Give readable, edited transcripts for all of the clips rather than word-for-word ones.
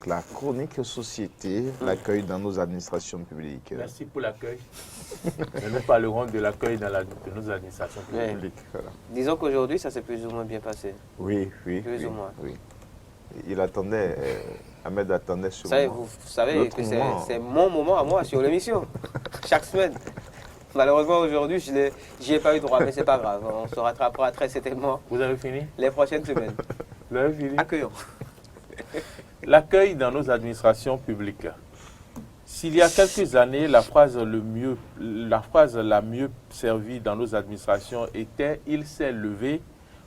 La chronique société, l'accueil dans nos administrations publiques. Merci pour l'accueil. Nous parlerons de l'accueil dans nos administrations publiques. Voilà. Disons qu'aujourd'hui, ça s'est plus ou moins bien passé. Oui. Plus ou moins. Oui. Il attendait, Ahmed attendait ce moment. Vous savez que c'est mon moment à moi sur l'émission, chaque semaine. Malheureusement, aujourd'hui, j'y ai pas eu droit, mais c'est pas grave. On se rattrapera très certainement. Vous avez fini? Les prochaines semaines. Vous avez fini? Accueillons. L'accueil dans nos administrations publiques. S'il y a quelques années, la phrase la mieux servie dans nos administrations était « il s'est levé »,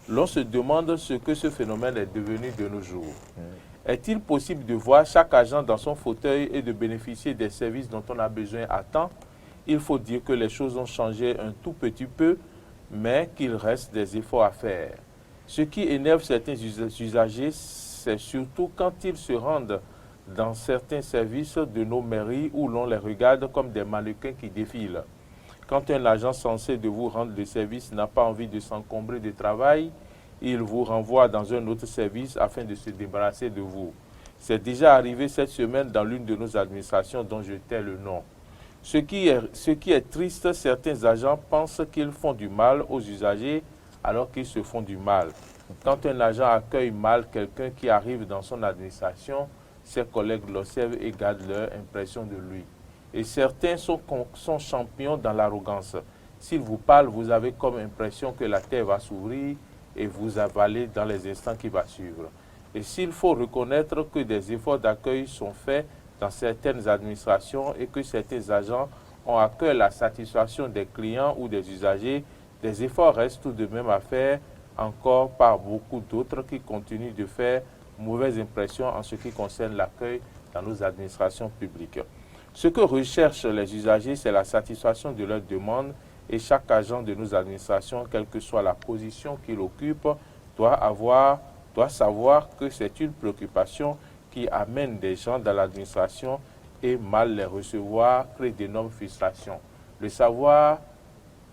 l'on se demande ce que ce phénomène est devenu de nos jours. Est-il possible de voir chaque agent dans son fauteuil et de bénéficier des services dont on a besoin à temps? Il faut dire que les choses ont changé un tout petit peu, mais qu'il reste des efforts à faire. Ce qui énerve certains usagers, c'est surtout quand ils se rendent dans certains services de nos mairies où l'on les regarde comme des mannequins qui défilent. Quand un agent censé de vous rendre le service n'a pas envie de s'encombrer de travail, il vous renvoie dans un autre service afin de se débarrasser de vous. C'est déjà arrivé cette semaine dans l'une de nos administrations dont je tais le nom. Ce qui est triste, certains agents pensent qu'ils font du mal aux usagers alors qu'ils se font du mal. Quand un agent accueille mal quelqu'un qui arrive dans son administration, ses collègues l'observent et gardent leur impression de lui. Et certains sont champions dans l'arrogance. S'ils vous parlent, vous avez comme impression que la terre va s'ouvrir et vous avaler dans les instants qui vont suivre. Et s'il faut reconnaître que des efforts d'accueil sont faits dans certaines administrations et que certains agents ont à cœur la satisfaction des clients ou des usagers, des efforts restent tout de même à faire encore par beaucoup d'autres qui continuent de faire mauvaise impression en ce qui concerne l'accueil dans nos administrations publiques. Ce que recherchent les usagers, c'est la satisfaction de leurs demandes et chaque agent de nos administrations, quelle que soit la position qu'il occupe, doit savoir que c'est une préoccupation qui amène des gens dans l'administration et mal les recevoir crée d'énormes frustrations. Le savoir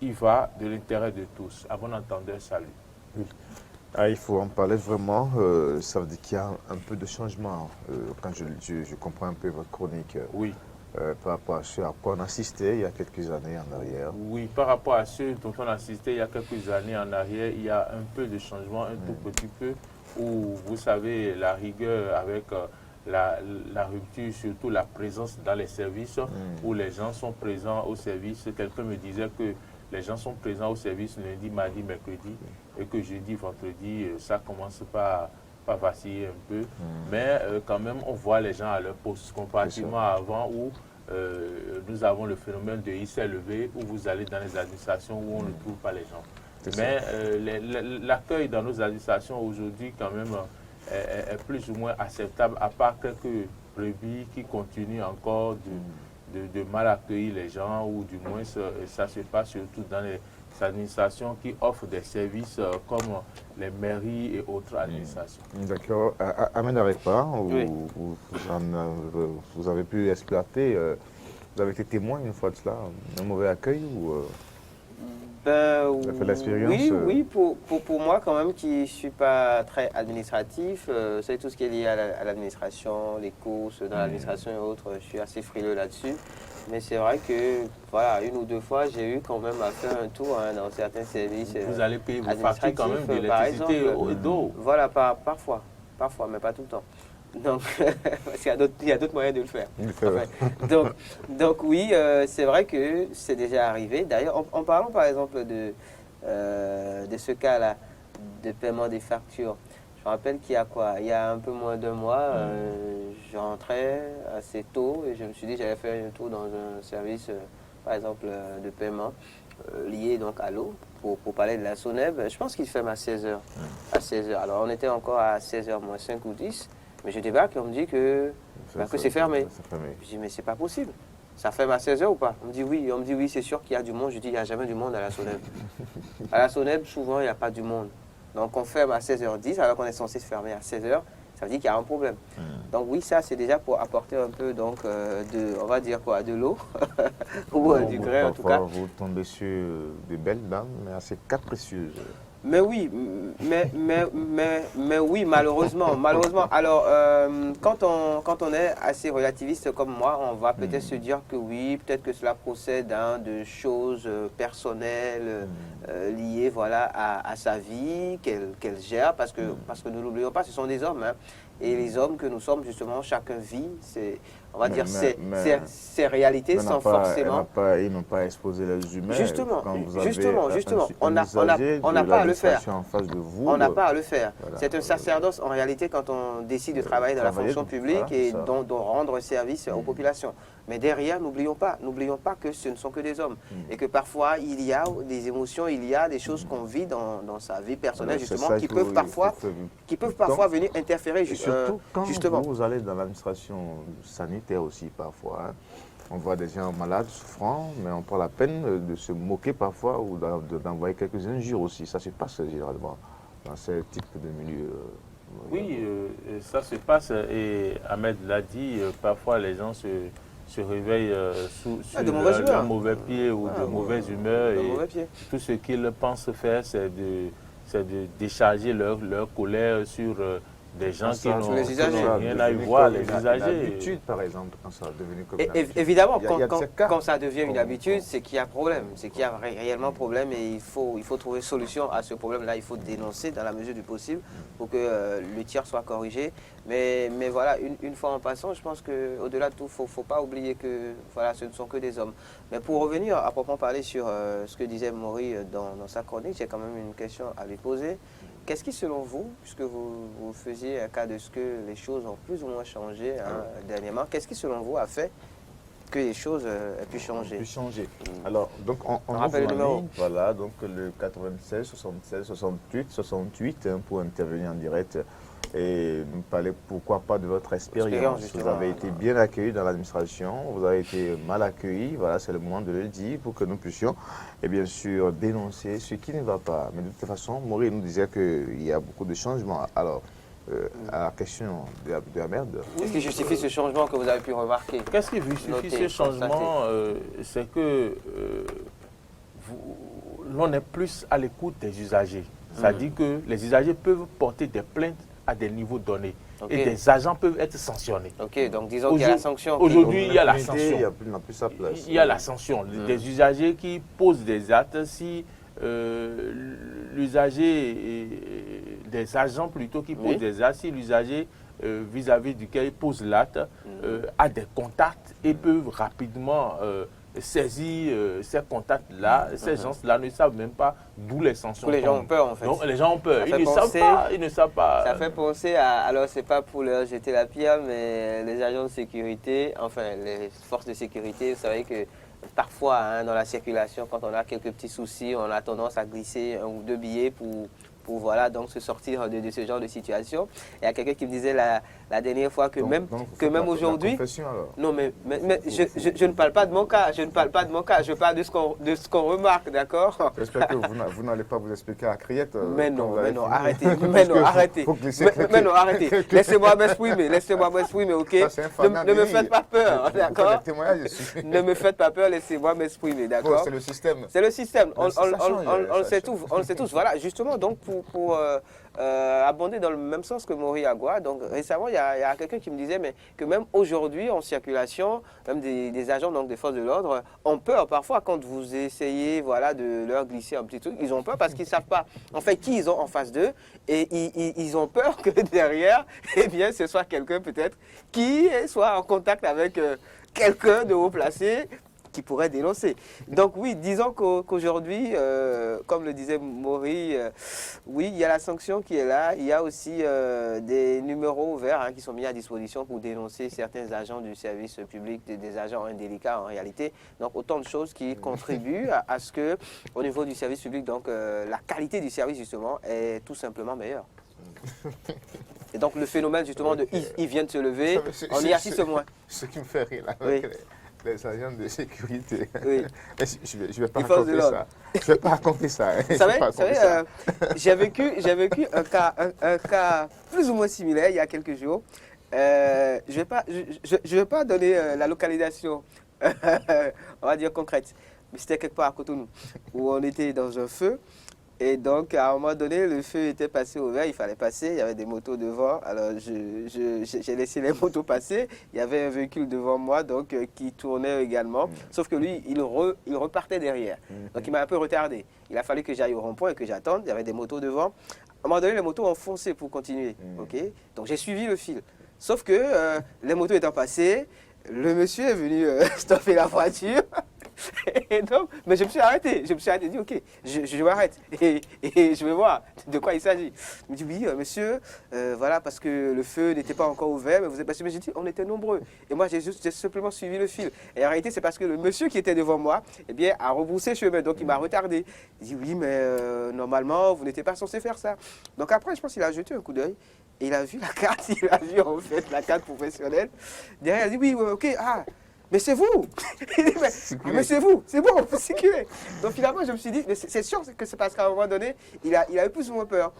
y va de l'intérêt de tous. À bon entendeur, salut. Oui. Il faut en parler vraiment. Ça veut dire qu'il y a un peu de changement. Quand je comprends un peu votre chronique. Oui. Par rapport à ce à quoi on assistait il y a quelques années en arrière. Oui, par rapport à ce dont on assistait il y a quelques années en arrière, il y a un peu de changement, un tout petit peu, où vous savez, la rigueur avec la rupture, surtout la présence dans les services, où les gens sont présents au service. Quelqu'un me disait que les gens sont présents au service lundi, mardi, mercredi, et que jeudi, vendredi, ça commence pas vaciller un peu. Mais quand même, on voit les gens à leur poste, comparativement à avant où nous avons le phénomène de il s'est levé, où vous allez dans les administrations où on ne trouve pas les gens. Mais l'accueil dans nos administrations aujourd'hui, quand même, est plus ou moins acceptable, à part quelques brebis qui continuent encore de mal accueillir les gens, ou du moins ça se passe surtout dans les administrations qui offrent des services comme les mairies et autres administrations. D'accord. Ahmed Arepa, Oui. vous avez pu exploiter, vous avez été témoin une fois de cela, un mauvais accueil ou vous avez fait l'expérience? Oui, pour moi quand même qui ne suis pas très administratif, c'est tout ce qui est lié à l'administration, les courses dans l'administration et autres, je suis assez frileux là-dessus. Mais c'est vrai que, voilà, une ou deux fois, j'ai eu quand même à faire un tour dans certains services. Vous allez payer vos factures quand même d'électricité et d'eau. Voilà, parfois, mais pas tout le temps. Donc, parce qu'il y a d'autres moyens de le faire. Donc oui, c'est vrai que c'est déjà arrivé. D'ailleurs, en parlant par exemple de ce cas-là, de paiement des factures, je me rappelle qu'il y a quoi? Il y a un peu moins d'un mois, j'entrais assez tôt et je me suis dit que j'allais faire un tour dans un service, par exemple, de paiement lié donc à l'eau, pour parler de la SONEB. Je pense qu'il ferme à 16h. À 16h. Alors on était encore à 16h moins 5 ou 10, mais je débarque et on me dit que c'est fermé. Je dis mais c'est pas possible. Ça ferme à 16h ou pas? On me dit oui. On me dit oui, c'est sûr qu'il y a du monde. Je dis il n'y a jamais du monde à la SONEB. À la SONEB, souvent, il n'y a pas du monde. Donc on ferme à 16h10 alors qu'on est censé se fermer à 16h. Ça veut dire qu'il y a un problème. Donc oui, ça c'est déjà pour apporter un peu donc on va dire quoi, de l'eau ou du grain en tout cas. Vous tombez sur de belles dames, mais assez capricieuses. Mais oui, mais oui, malheureusement. Alors, quand on est assez relativiste comme moi, on va peut-être se dire que oui, peut-être que cela procède de choses personnelles liées voilà, à sa vie, qu'elle gère, parce que nous n'oublions pas, ce sont des hommes. Hein, et les hommes que nous sommes, justement, chacun vit, on va dire, ces réalités sans forcément... Ils n'ont pas exposé les humains. Justement, quand vous justement. On n'a pas à le faire. En face de vous, on n'a pas à le faire. Voilà. C'est un sacerdoce, en réalité, quand on décide de travailler dans la fonction publique voilà, et de rendre service aux populations. Mais derrière, n'oublions pas que ce ne sont que des hommes. Et que parfois, il y a des émotions, il y a des choses qu'on vit dans sa vie personnelle, justement, qui peuvent parfois venir interférer. Surtout quand justement. vous allez dans l'administration sanitaire aussi, parfois. Hein. On voit des gens malades, souffrants, mais on prend la peine de se moquer parfois ou d'envoyer quelques injures aussi. Ça se passe généralement dans ce type de milieu. Oui, ça se passe et Ahmed l'a dit, parfois les gens se réveillent sur leur mauvais pied ou de mauvaise humeur et tout ce qu'ils pensent faire, c'est de décharger leur colère sur des gens qui n'ont rien à y voir, les usagers. L'habitude, par exemple, quand ça a devenu comme une habitude. Évidemment, quand ça devient une habitude, c'est qu'il y a problème, c'est qu'il y a réellement problème et il faut trouver solution à ce problème-là. Il faut dénoncer dans la mesure du possible pour que le tir soit corrigé. Mais voilà, une fois en passant, je pense qu'au-delà de tout, il ne faut pas oublier que voilà, ce ne sont que des hommes. Mais pour revenir à proprement parler sur ce que disait Maury dans sa chronique, j'ai quand même une question à lui poser. Qu'est-ce qui, selon vous, puisque vous faisiez un cas de ce que les choses ont plus ou moins changé dernièrement, qu'est-ce qui, selon vous, a fait que les choses aient pu changer? Alors, donc, on rappelle le numéro. Voilà, donc le 96, 76, 68, 68, hein, pour intervenir en direct et nous parler, pourquoi pas, de votre expérience. Vous avez été bien accueilli dans l'administration, vous avez été mal accueilli, voilà, c'est le moment de le dire pour que nous puissions, et bien sûr, dénoncer ce qui ne va pas. Mais de toute façon, Maury nous disait qu'il y a beaucoup de changements. Alors, à la question de la merde. Qu'est-ce qui justifie ce changement que vous avez pu remarquer? Qu'est-ce qui justifie ce changement? C'est que l'on est plus à l'écoute des usagers. Ça dit que les usagers peuvent porter des plaintes à des niveaux donnés. Et des agents peuvent être sancionnés. Ok, donc disons qu'il y a la sanction. Aujourd'hui, il y a la sanction. Il y a la sanction. Des usagers qui posent des actes, si l'usager, des agents plutôt qui posent des actes, si l'usager vis-à-vis duquel il pose l'acte a des contacts et peuvent rapidement saisir ces contacts-là. Ces gens-là ne savent même pas d'où les sanctions. Les gens ont peur, en fait. Donc, les gens ont peur. Ils ne savent pas. Ça fait penser à, alors c'est pas pour leur jeter la pierre, mais les agents de sécurité, enfin les forces de sécurité, vous savez que parfois hein, dans la circulation, quand on a quelques petits soucis, on a tendance à glisser 1 ou 2 billets pour voilà, donc se sortir de ce genre de situation. Il y a quelqu'un qui me disait la dernière fois que même aujourd'hui... Non, mais je ne parle pas de mon cas, je parle de ce qu'on remarque, d'accord? J'espère que vous n'allez pas vous expliquer à criette. Mais non, arrêtez. Laissez-moi m'exprimer, ok? Ne me faites pas peur, d'accord? Ne me faites pas peur, laissez-moi m'exprimer, d'accord? C'est le système. C'est le système, on le sait tous, voilà, justement, donc pour abonder dans le même sens que Maury Agua. Donc récemment, il y a quelqu'un qui me disait mais que même aujourd'hui en circulation, même des agents donc des forces de l'ordre ont peur parfois quand vous essayez voilà de leur glisser un petit truc. Ils ont peur parce qu'ils ne savent pas en fait qui ils ont en face d'eux et ils ont peur que derrière, eh bien, ce soit quelqu'un peut-être qui soit en contact avec quelqu'un de haut placé qui pourrait dénoncer. Donc oui, disons qu'aujourd'hui, comme le disait Maury, oui, il y a la sanction qui est là. Il y a aussi des numéros verts hein, qui sont mis à disposition pour dénoncer certains agents du service public, des agents indélicats en réalité. Donc autant de choses qui contribuent à ce que, au niveau du service public, donc la qualité du service justement est tout simplement meilleure. Et donc le phénomène justement de il vient de se lever, on y assiste moins. Ce qui me fait rire là. Oui. Les agents de sécurité. Oui. Je ne vais pas raconter ça. Je vais pas raconter ça. Vous savez, j'ai vécu un cas plus ou moins similaire il y a quelques jours. Je vais pas donner la localisation, on va dire concrète, mais c'était quelque part à Cotonou, où on était dans un feu. Et donc, à un moment donné, le feu était passé au vert, il fallait passer, il y avait des motos devant. Alors, j'ai laissé les motos passer. Il y avait un véhicule devant moi donc, qui tournait également. Sauf que lui, il repartait derrière. Donc, il m'a un peu retardé. Il a fallu que j'aille au rond-point et que j'attende. Il y avait des motos devant. À un moment donné, les motos ont foncé pour continuer. Okay, donc, j'ai suivi le fil. Sauf que les motos étant passées, le monsieur est venu stopper la voiture. Et donc, mais je me suis arrêté, dit ok, je m'arrête et je vais voir de quoi il s'agit. Il me dit oui monsieur, voilà parce que le feu n'était pas encore ouvert, mais vous êtes passé. Mais j'ai dit on était nombreux et moi j'ai simplement suivi le fil. Et en réalité c'est parce que le monsieur qui était devant moi, eh bien a rebroussé chemin, donc il m'a retardé. Il dit oui mais normalement vous n'étiez pas censé faire ça. Donc après je pense qu'il a jeté un coup d'œil. Et il a vu la carte, il a vu en fait la carte professionnelle. Derrière il a dit oui ok mais c'est vous. Mais c'est vous, c'est bon, vous circulez. Donc finalement, je me suis dit, mais c'est sûr que c'est parce qu'à un moment donné, il a eu plus ou moins peur.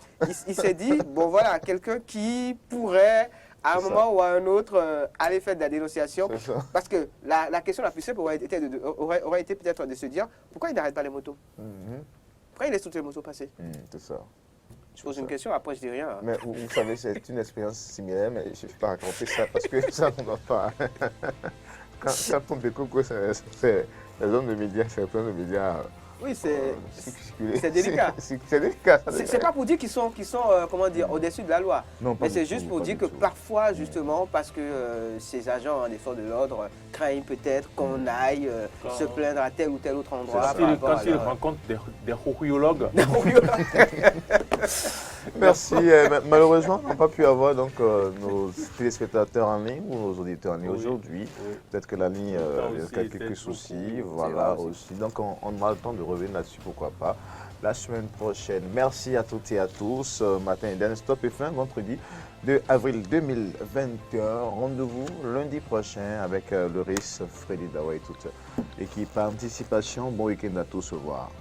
Il s'est dit, bon voilà, quelqu'un qui pourrait, à un moment ou à un autre, aller faire de la dénonciation. Parce que la question la plus simple aurait été peut-être de se dire, pourquoi il n'arrête pas les motos? Pourquoi il laisse toutes les motos passer? C'est ça. Je pose une question, après je dis rien. Mais vous savez, c'est une expérience similaire, mais je ne vais pas raconter ça parce que ça ne va pas. Quand on découvre que c'est les zones de médias, c'est plein de médias. Oui, c'est délicat. C'est délicat. C'est pas pour dire qu'ils sont comment dire, au-dessus de la loi. Non, mais c'est juste pour dire que parfois, justement, parce que ces agents des forces de l'ordre craignent peut-être qu'on aille se plaindre à tel ou tel autre endroit. Quand ils rencontrent des horriologues. Merci. Malheureusement, on n'a pas pu avoir donc, nos téléspectateurs en ligne ou nos auditeurs en ligne aujourd'hui. Peut-être que la ligne a quelques soucis. Voilà aussi. Donc on aura le temps de revenir là-dessus, pourquoi pas, la semaine prochaine. Merci à toutes et à tous. Matin et Stop et fin, vendredi 2 avril 2021. Rendez-vous lundi prochain avec le RIS, Freddy Dawa et toute l'équipe. Anticipation, bon week-end à tous. Au revoir.